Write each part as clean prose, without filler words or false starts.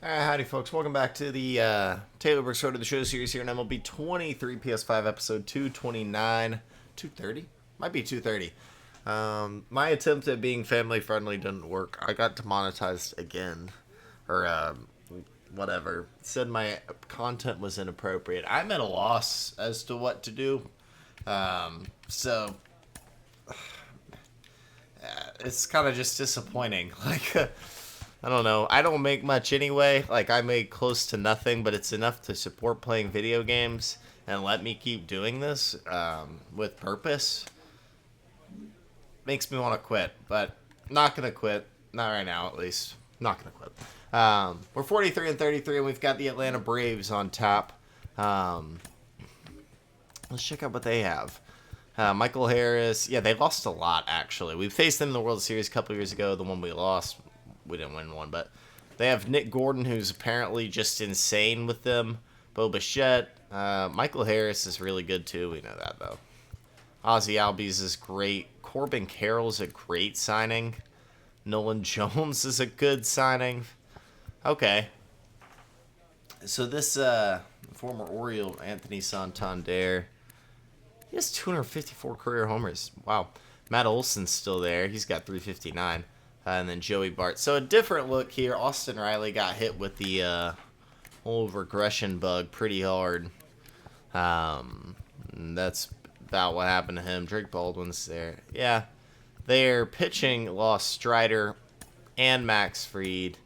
Howdy, folks. Welcome back to the Taylor Brooks Road to the Show series here in MLB 23 PS5 episode 229. 230? Might be 230. My attempt at being family friendly didn't work. I got demonetized again. Or, whatever. Said my content was inappropriate. I'm at a loss as to what to do. So, it's kind of just disappointing. I don't know. I don't make much anyway. I make close to nothing, but it's enough to support playing video games and let me keep doing this with purpose. Makes me want to quit, but not going to quit. Not right now, at least. Not going to quit. We're 43 and 33, and we've got the Atlanta Braves on top. Let's check out what they have. Michael Harris. Yeah, they lost a lot, actually. We faced them in the World Series a couple years ago. The one we lost, we didn't win one, but they have Nick Gordon, who's apparently just insane with them. Bo Bichette. Michael Harris is really good, too. We know that, though. Ozzy Albies is great. Corbin Carroll's a great signing. Nolan Jones is a good signing. Okay. So this former Oriole, Anthony Santander, he has 254 career homers. Wow. Matt Olson's still there. He's got 359. And then Joey Bart. So a different look here. Austin Riley got hit with the old regression bug pretty hard. That's about what happened to him. Drake Baldwin's there. Yeah. Their pitching lost Strider and Max Fried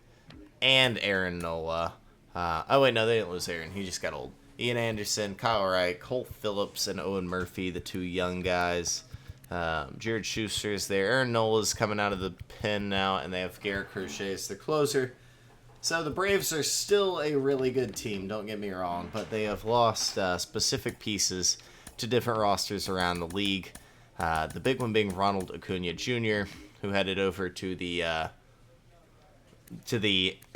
and Aaron Nola. Oh, wait, no, they didn't lose Aaron. He just got old. Ian Anderson, Kyle Wright, Cole Phillips, and Owen Murphy, the two young guys. Jared Schuster's there. Aaron Nola's coming out of the pen now, and they have Garrett Crochet as the closer. So the Braves are still a really good team, don't get me wrong, but they have lost specific pieces to different rosters around the league. The big one being Ronald Acuna Jr., who headed over to the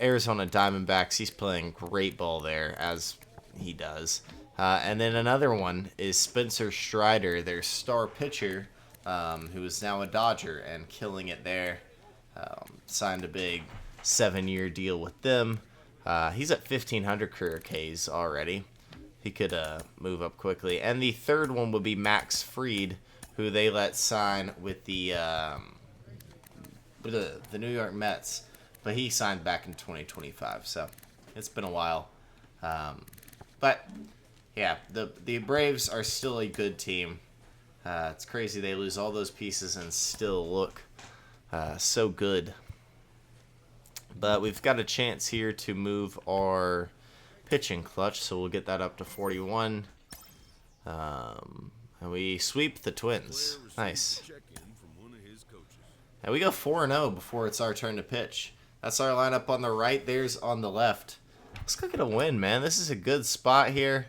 Arizona Diamondbacks. He's playing great ball there, as he does. And then another one is Spencer Strider, their star pitcher, who is now a Dodger and killing it there. Signed a big 7-year deal with them. He's at 1,500 career Ks already. He could move up quickly. And the third one would be Max Fried, who they let sign with the New York Mets. But he signed back in 2025, so it's been a while. But yeah, the Braves are still a good team. It's crazy they lose all those pieces and still look so good. But we've got a chance here to move our pitching clutch, so we'll get that up to 41. And we sweep the Twins. Nice. And we go 4-0 before it's our turn to pitch. That's our lineup on the right. There's on the left. Let's go get a win, man. This is a good spot here.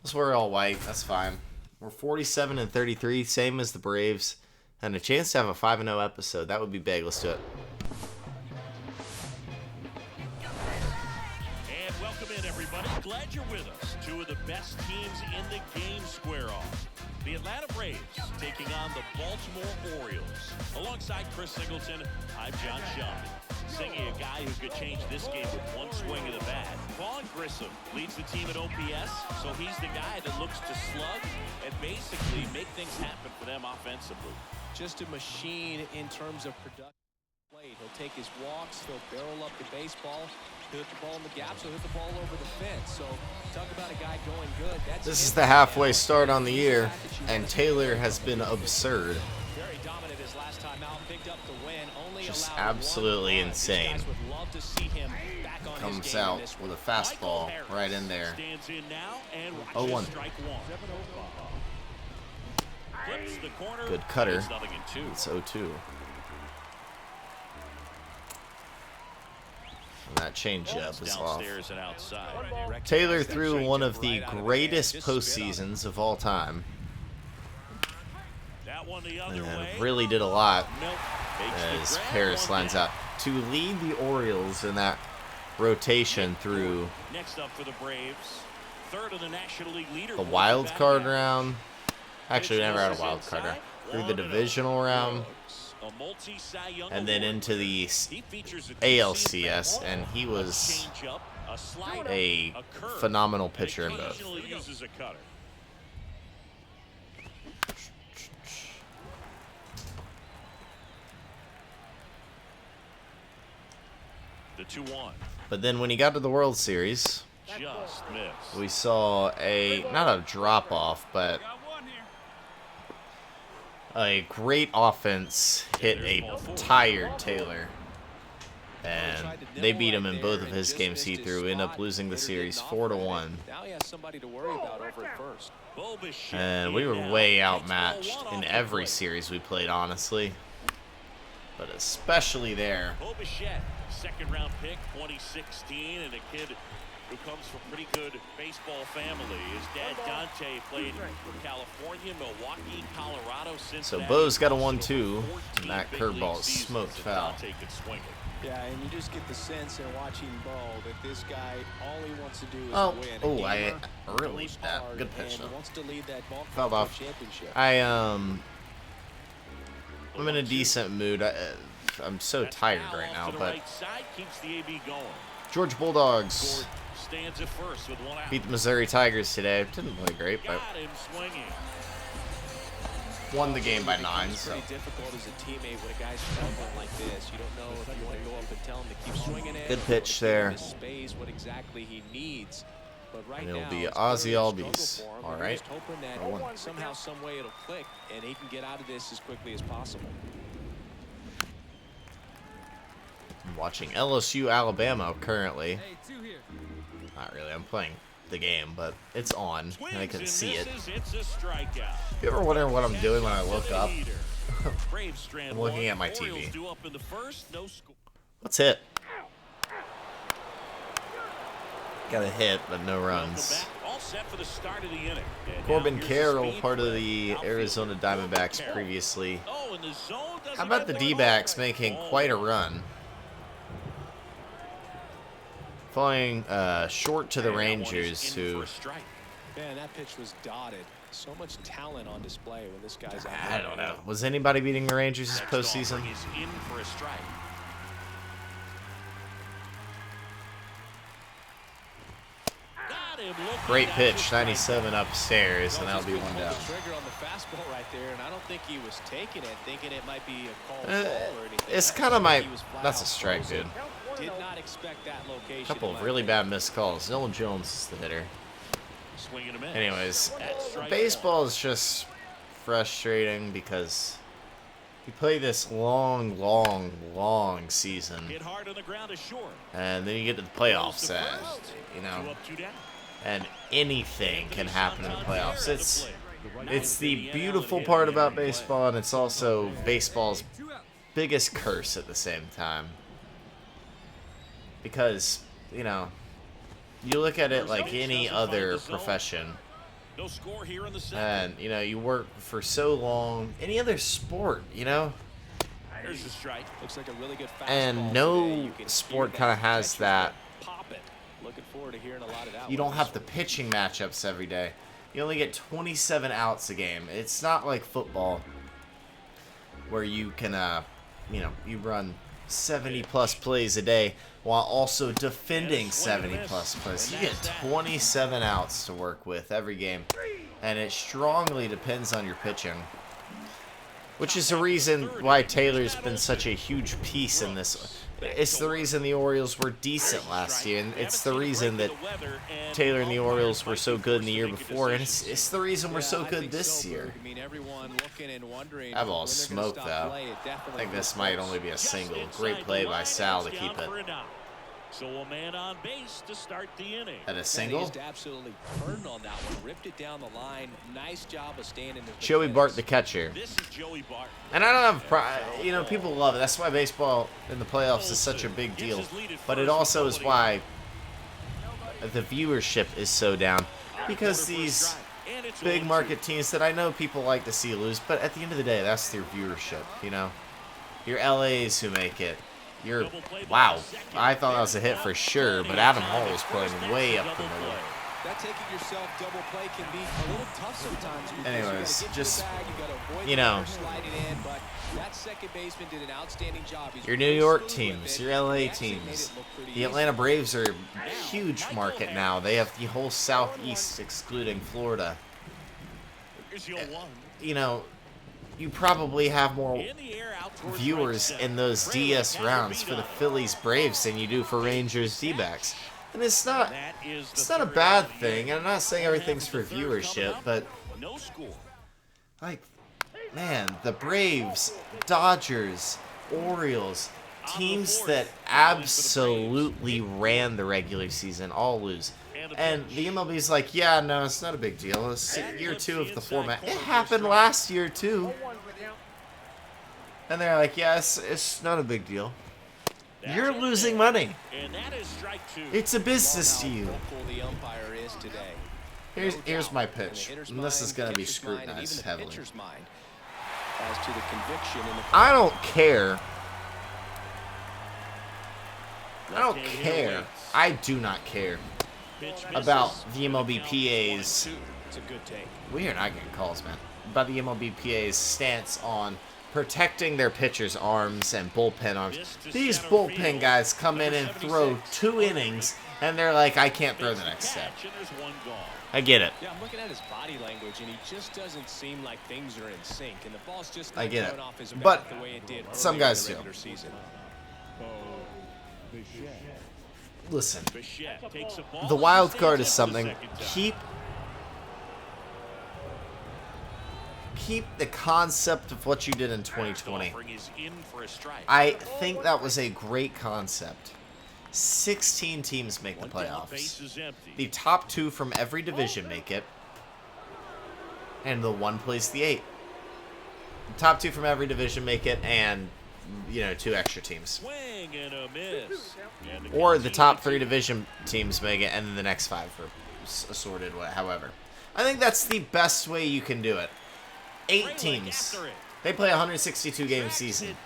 Let's wear all white. That's fine. We're 47 and 33, same as the Braves. And a chance to have a 5-0 episode. That would be big. Let's do it. And welcome in, everybody. Glad you're with us. Two of the best teams in the game square off. The Atlanta Braves taking on the Baltimore Orioles. Alongside Chris Singleton, I'm John Shelby. Singing a guy who could change this game with one swing of the bat. Vaughn Grissom leads the team at OPS, so he's the guy that looks to slug and basically make things happen for them offensively. Just a machine in terms of production. He'll take his walks, he'll barrel up the baseball, he'll hit the ball in the gaps, he'll hit the ball over the fence. So talk about a guy going good. This is the halfway start on the year, and Taylor has been absurd. Very dominant his last time out, picked up the win. Just absolutely insane. Comes out with a fastball right in there. 0-1. Good cutter. It's 0-2. And that changeup is off. Taylor threw one of the greatest postseasons of all time. And really did a lot as Harris lines up to lead the Orioles in that rotation through the wild card round. Actually, we never had a wild card round. Through the divisional round. A multi-Cy Young and then award into the He features a ALCS, two-seam and he fastball, was a changeup, a slider, a a curve, phenomenal and pitcher in both. occasionally uses a cutter. The 2-1. But then when he got to the World Series, Just missed. we saw not a drop off, but a great offense hit a tired Taylor. And they beat him in both of his games he threw, end up losing the series 4-1. Now he has somebody to worry about over at first. And we were way outmatched in every series we played, honestly. But especially there. Bobichette, second-round pick, 2016, and a kid who comes from pretty good baseball family. His dad, Dante, played for California, Milwaukee, Colorado. Since So that, Bo's got a he 1-2, 14 and that big curveball league seasons, smoked and foul. Dante could swing it. Yeah, and you just get the sense in watching Bo that this guy, all he wants to do is Oh, win. oh, A I gamer, really goes that hard good pitch and though. wants to lead that ball Fouled club off. to a championship. I'm in a decent mood. I'm so That's tired foul right off now, to the but right side, keeps the AB going. Georgia Bulldogs Gordon stands at first with one out. beat the Missouri Tigers today. Didn't play great, but Got him swinging. won the game by It 9. becomes So pretty difficult as a teammate when a guy's struggling like this. You don't know if you want to go up and tell him to keep swinging it. Good or pitch give him there. the space, what exactly he needs. But right And it'll now, be it's Ozzy clearly a Albies. struggle for him. All We're right. just hoping that 0-1. somehow, some way it'll click and he can get out of this as quickly as possible. I'm watching LSU Alabama currently. Not really. I'm playing the game, but it's on, and I can see it. It's a strikeout. You ever wonder what I'm doing when I look up? Braves strand I'm looking one. at my Orioles TV. due up in the first, no score. Let's hit. Got a hit, but no Welcome runs. back. All set for the start of the inning. And Corbin now here's Carroll, speed part of play. the Outfield. Arizona Diamondbacks Carroll. previously. Oh, and the zone doesn't How about the get there at D-backs all. making Oh. quite a run? Falling short to the And that one is Rangers, in who for a strike. Man, that pitch was dotted. So much talent on display when this guy's out I there. don't know. Was anybody beating the Rangers this Next postseason? offering is in for a strike. Got him looking Great at pitch, the 97 upstairs, and Well, that'll be just one pulled down. the trigger on the fastball right there, and I don't think he was taking it, thinking it might be a called Uh, ball or anything. it's I kind of think my. he was flat That's a out strike, frozen. dude. Did not expect that location. Couple in of my really opinion. bad missed calls. Nolan Jones is the hitter. Swing and a miss. Anyways, Strike baseball is just frustrating because you play this long season, Hit hard on the ground is short. and then you get to the playoffs, and, you Two know, up, two down. and anything can happen in the playoffs. It's the beautiful part about baseball, and it's also baseball's biggest curse at the same time. Because, you know, you look at it like any other profession, No score here in the second. and, you know, you work for so long, any other sport, you know, There's the strike. Looks like a really good fastball and no today. You can sport hear kind of that has catcher's that. gonna Pop it. Looking forward to hearing a lot of that. You one don't this have the week. pitching matchups every day. You only get 27 outs a game. It's not like football where you can, you know, you run 70-plus plays a day while also defending 70-plus plays. You get 27 outs to work with every game, and it strongly depends on your pitching, which is the reason why Taylor's been such a huge piece in this. It's the reason the Orioles were decent last year, and it's the reason that Taylor and the Orioles were so good in the year before, and it's the reason we're so I good think this so, year. Berg. I mean, everyone looking and wondering That ball's when they're gonna smoked, stop though. play. It I definitely think this looks might close. only be a Just single. inside Great the play by line, Sal to it's keep down it for a knock. So a man on base to start the inning. at a Yeah, he single. just absolutely turned on that one, ripped it down the line. Nice job of staying in the Joey defense. Bart, the catcher. This is Joey Bart. And I don't have, you know, people love it. That's why baseball in the playoffs is such a big deal. But it also is why the viewership is so down. Because these big market teams that I know people like to see lose, but at the end of the day, that's their viewership, you know? Your LAs who make it. Wow, I thought that was a hit for sure, but Adam Hall was playing way up the middle. that taking yourself double play can be a little tough sometimes. Anyways, just, you you know, in, but that second baseman did an outstanding job. He's your New York teams, your LA teams, the Atlanta Braves are a huge market now. They have the whole Southeast excluding Florida. You know, you probably have more viewers in those DS rounds for the Phillies Braves than you do for Rangers D-backs. And it's not a bad thing. I'm not saying everything's for viewership, but like, man, the Braves, Dodgers, Orioles, teams that absolutely ran the regular season all lose. And the MLB's like, yeah, no, it's not a big deal. It's year 2 of the format. It happened last year, too. And they're like, yeah, it's not a big deal. You're losing money. It's a business to you. Here's my pitch. And this is going to be scrutinized heavily. I don't care. I do not care about the MLB PA's. We are not getting calls, man. About the MLB PA's stance on protecting their pitchers' arms and bullpen arms. These bullpen guys come in and throw 2 innings, and they're like, I can't throw the next step. I get it. Yeah, I'm looking at his body language, and he just doesn't seem like things are in sync, and the ball's just I get it. off his But the way it did some guys do. Season. Listen, the wild card is something. Keep the concept of what you did in 2020. I think that was a great concept. 16 teams make the playoffs. The top 2 from every division make it. And the 1 plays the 8. The top 2 from every division make it, and, you know, 2 extra teams. Or the top 3 division teams make it, and then the next 5 are assorted, however. I think that's the best way you can do it. 8 teams. They play a 162-game season.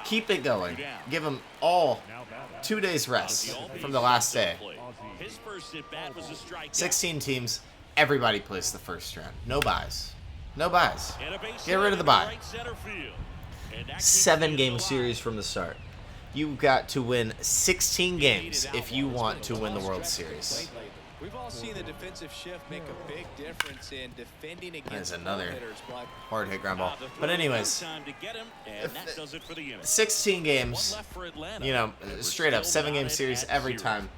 Keep it going. Give them all 2 days rest from the last day. 16 teams. Everybody plays the first round. No buys. No buys. Get rid of the bye. 7-game series from the start. You've got to win 16 games if you want to win the World Series. We've all seen the defensive shift make a big difference in defending against another hitters, but hard hit ground ball. But anyways, 16 games, you know, straight up 7-game series every time.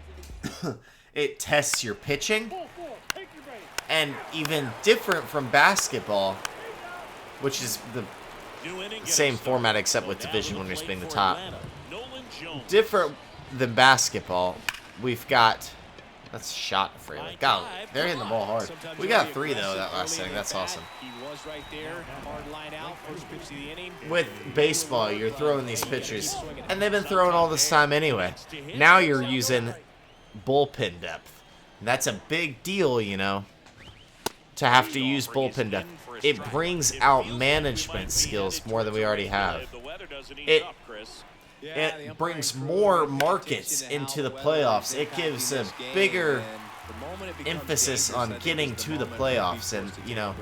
It tests your pitching, and even different from basketball, which is the same format except with division winners being the top. Different than basketball, we've got. That's shot Fraley. God, they're hitting the ball hard. We got 3 though that last inning. That's awesome. With baseball, you're throwing these pitchers, and they've been throwing all this time anyway. Now you're using bullpen depth. That's a big deal, you know, to have to use bullpen depth. It brings out management skills more than we already have. It brings more markets into the playoffs. It gives a bigger emphasis on getting to the playoffs and, you know,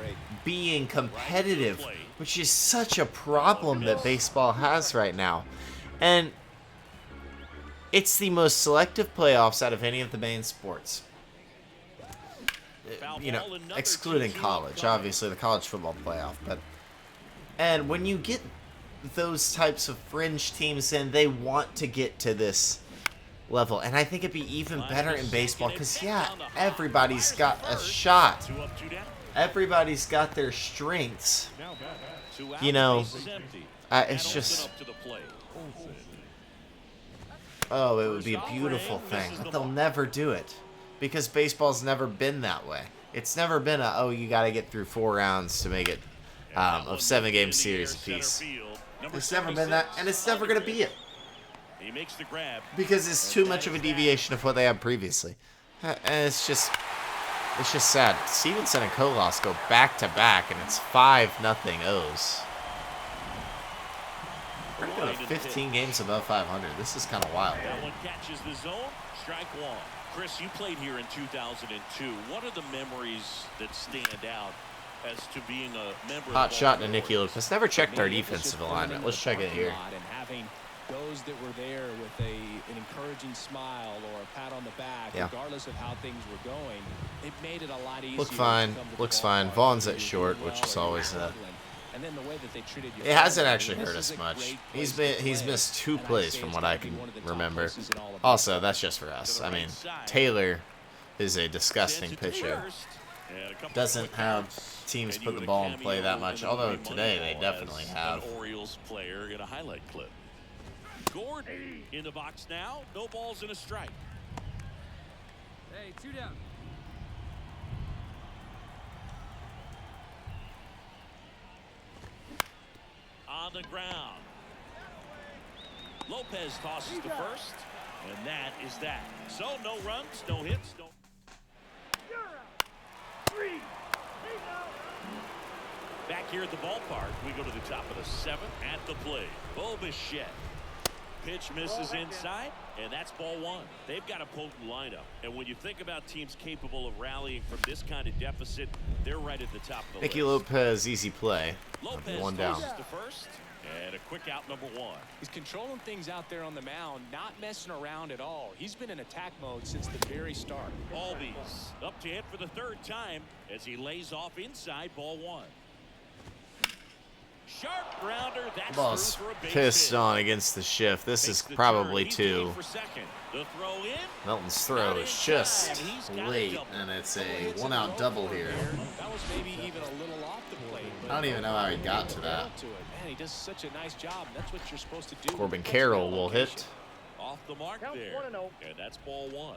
being competitive, which is such a problem that baseball has right now. And it's the most selective playoffs out of any of the main sports. You know, excluding college, obviously the college football playoff. And when you get those types of fringe teams in, they want to get to this level, and I think it'd be even better in baseball because, yeah, everybody's got a shot. Everybody's got their strengths. You know, it's just, oh, it would be a beautiful thing, but they'll never do it because baseball's never been that way. It's never been a, oh, you got to get through 4 rounds to make it of 7-game series apiece. It's never been that, and it's never going to be it. Because it's too much of a deviation of what they had previously. And it's just sad. Stevenson and Kolos go back-to-back, and it's 5-0 O's. We're going 15 games above 500. This is kind of wild. That one catches the zone. Strike one. Chris, you played here in 2002. What are the memories that stand out as to being a member? Hot shot to Nicky Lopez. Never checked our defensive alignment. Let's check it here. And having those that were there with an encouraging smile or a pat on the back, regardless of how things were going, it made it a lot easier. Look fine. Looks fine. Vaughn's at short, which is always and then the way that they treated you. It hasn't actually hurt us much. He's missed 2 plays from what I can remember. Also, that's just for us. I mean, Taylor is a disgusting pitcher. Doesn't have teams put the ball in play that much, although today they definitely have. Orioles player in a highlight clip. Gordon in the box now. No balls and a strike. Hey, 2 down. On the ground. Lopez tosses to first, and that is that. So no runs, no hits, no. Back here at the ballpark, we go to the top of the 7th at the plate. Bichette. Pitch misses inside, and that's ball 1. They've got a potent lineup, and when you think about teams capable of rallying from this kind of deficit, they're right at the top of the Nicky list. Lopez, easy play. Lopez 1 down. to first, and a quick out number 1. He's controlling things out there on the mound, not messing around at all. He's been in attack mode since the very start. Albies up to hit for the 3rd time as he lays off inside ball 1. Sharp grounder. That's Ball's through for a base pissed hit. on against the shift. This is Takes the probably turn. He's 2. going for second. The throw in. Melton's throw is just late, and it's a 1-out double here. That was maybe even a little off the plate. I don't even know how he got to that. Man, he does such a nice job. That's what you're supposed to do. Corbin Carroll will hit. Off the mark there. And that's ball 1.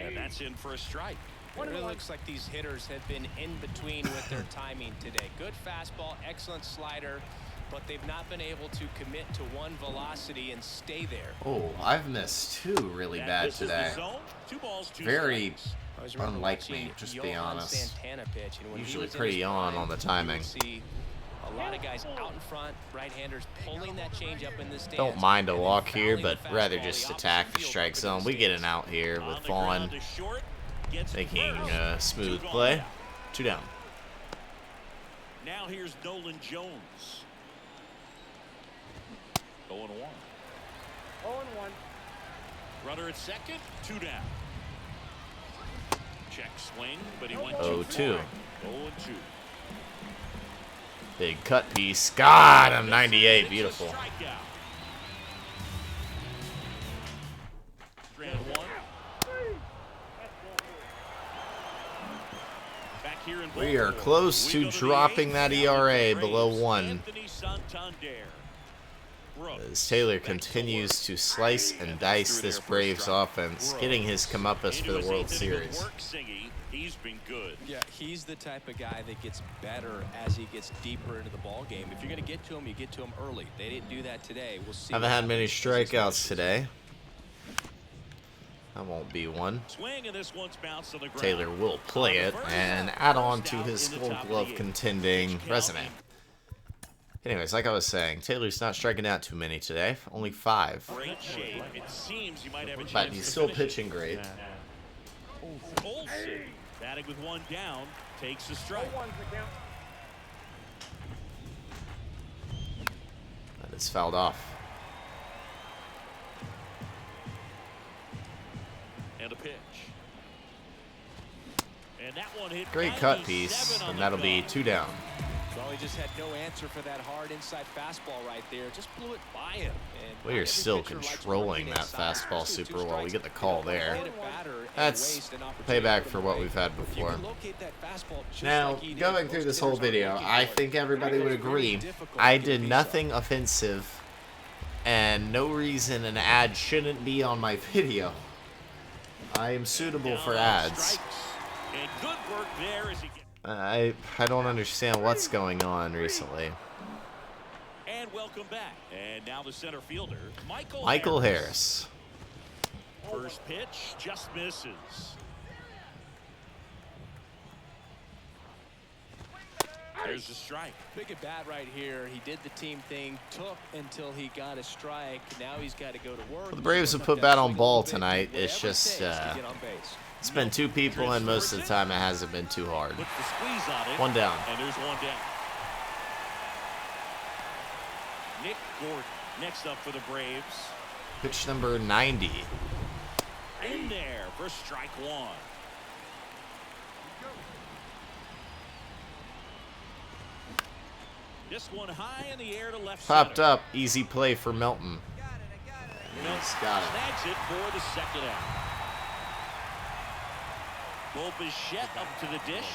And that's in for a strike. It really looks like these hitters have been in between with their timing today. Good fastball, excellent slider, but they've not been able to commit to one velocity and stay there. Oh, I've missed 2 really bad today. 2 balls, 2 Very strikes. unlike me, just to be honest. Santana pitch, and when Usually he was pretty in his on prime, the timing. you see a lot of guys out in front, right-handers pulling that change up in the stance. Don't mind a and then walk here, fouling but the rather fastball just the attack opposite the field strike over zone. the We get stance. an out here On with the ground Vaughn to short, gets taking first. a smooth 2 play. gone. 2 down. Now here's Nolan Jones. 0-1. 0-1. Runner at second, 2 down. Check swing, but he went 0-2. 0-2. Big cut piece. God, I'm 98. Beautiful. Strikeout. Strand 1. Back here in We are Baltimore, close we to go the dropping 8th. that Now ERA the below Braves, 1. Anthony Santander. Brooks. As Taylor continues to slice and dice this Braves offense, getting his comeuppance for the World Series. He's been good. Yeah, he's the type of guy that gets better as he gets deeper into the ball game. If you're going to get to him, you get to him early. They didn't do that today. We'll see. Haven't had many strikeouts today. That won't be one. Swing, and this one's bounced on the ground. Taylor will play it and add on to his Gold Glove contending resume. Anyways, like I was saying, Taylor's not striking out too many today. Only 5. Great shape. It seems you might have a chance But he's to still finish it. pitching great. Olsen, batting with 1 down, takes the strike. That is fouled off. And a pitch. And that one hit Great cut 97 piece, on and the that'll be cut. 2 down. Well, he just had no answer for that hard inside fastball right there. Just blew it by him. And We not are every still pitcher likes controlling working that inside. fastball Especially with 2 super well. We strikes. get the call there. Hit it batter and That's waste an opportunity payback to for put what away. we've had If you before. can locate that fastball just Now, like he did, going through most this whole hitters aren't video, looking I for it. think everybody would It's very agree difficult to I get a did piece nothing offensive, and no reason an ad shouldn't be on my video. I am suitable for ads. Strikes. And good work there as he gets. I don't understand what's going on recently. And welcome back. And now the center fielder, Michael Harris. First pitch just misses. There's a strike. Big at bat right here. He did the team thing, took until he got a strike. Now he's got to go to work. Well, the Braves have put bat on ball tonight. It's just it's been two people, and most of the time it hasn't been too hard. Puts the squeeze on it. One down. And there's one down. Nick Gordon next up for the Braves. Pitch number 90. In there for strike one. This one high in the air to left Popped center. up. Easy play for Milton. Milton Got it. snags it for the second out. Bo Bichette up to the dish.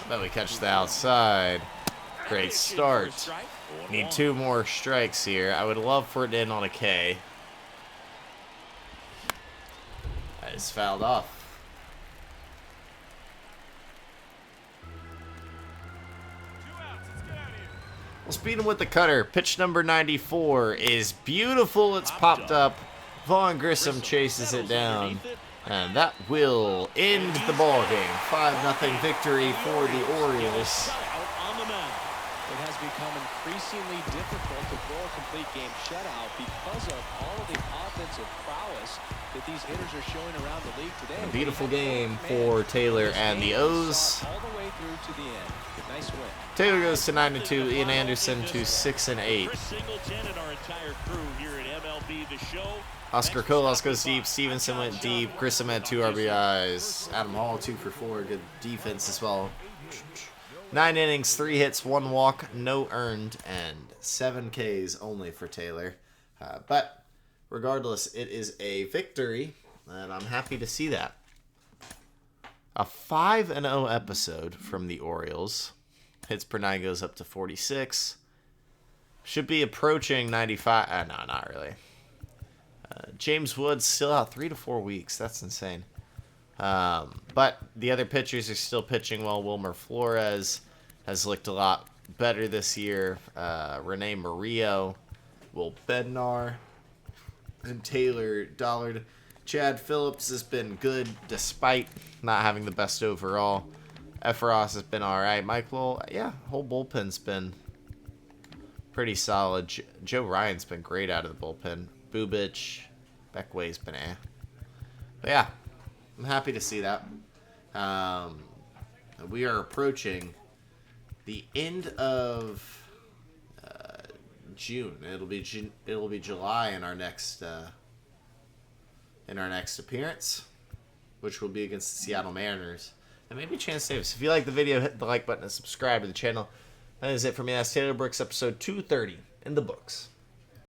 Bet we catch the outside. Great Pitch in for a start. strike. Need 1-1. 2 more strikes here. I would love for it to end on a K. That is fouled off. We'll speed him with the cutter. Pitch number 94 is beautiful. It's popped up. Vaughn Grissom chases it down. And that will end the ball game. 5-0 victory for the Orioles. Out on the mound. It has become increasingly difficult to throw a complete game shutout because of all of the offensive prowess that these hitters are showing around the league today. A beautiful game for Taylor and the O's. All the way through to the end. Nice win. Taylor goes to 9-2. Ian Anderson to 6-8. Chris Singleton and our entire crew here at MLB The Show. Oscar Colas goes deep. Stevenson went deep. Grissom had 2 RBIs. Adam Hall 2 for 4. Good defense as well. 9 innings, 3 hits, 1 walk, no earned, and 7 Ks only for Taylor. But regardless, it is a victory, and I'm happy to see that. A 5-0 episode from the Orioles. Hits per 9 goes up to 46. Should be approaching 95. No, not really. James Woods still out 3 to 4 weeks. That's insane. But the other pitchers are still pitching well. Wilmer Flores has looked a lot better this year. Rene Murillo, Will Bednar, and Taylor Dollard. Chad Phillips has been good despite not having the best overall. Efros has been all right. Michael, yeah, whole bullpen's been pretty solid. Joe Ryan's been great out of the bullpen. Bubich, Beckway's been But yeah, I'm happy to see that. We are approaching the end of June. It'll be July in our next appearance, which will be against the Seattle Mariners. And maybe Chance Davis. If you like the video, hit the like button and subscribe to the channel. That is it for me. That's Taylor Brooks, episode 230 in the books.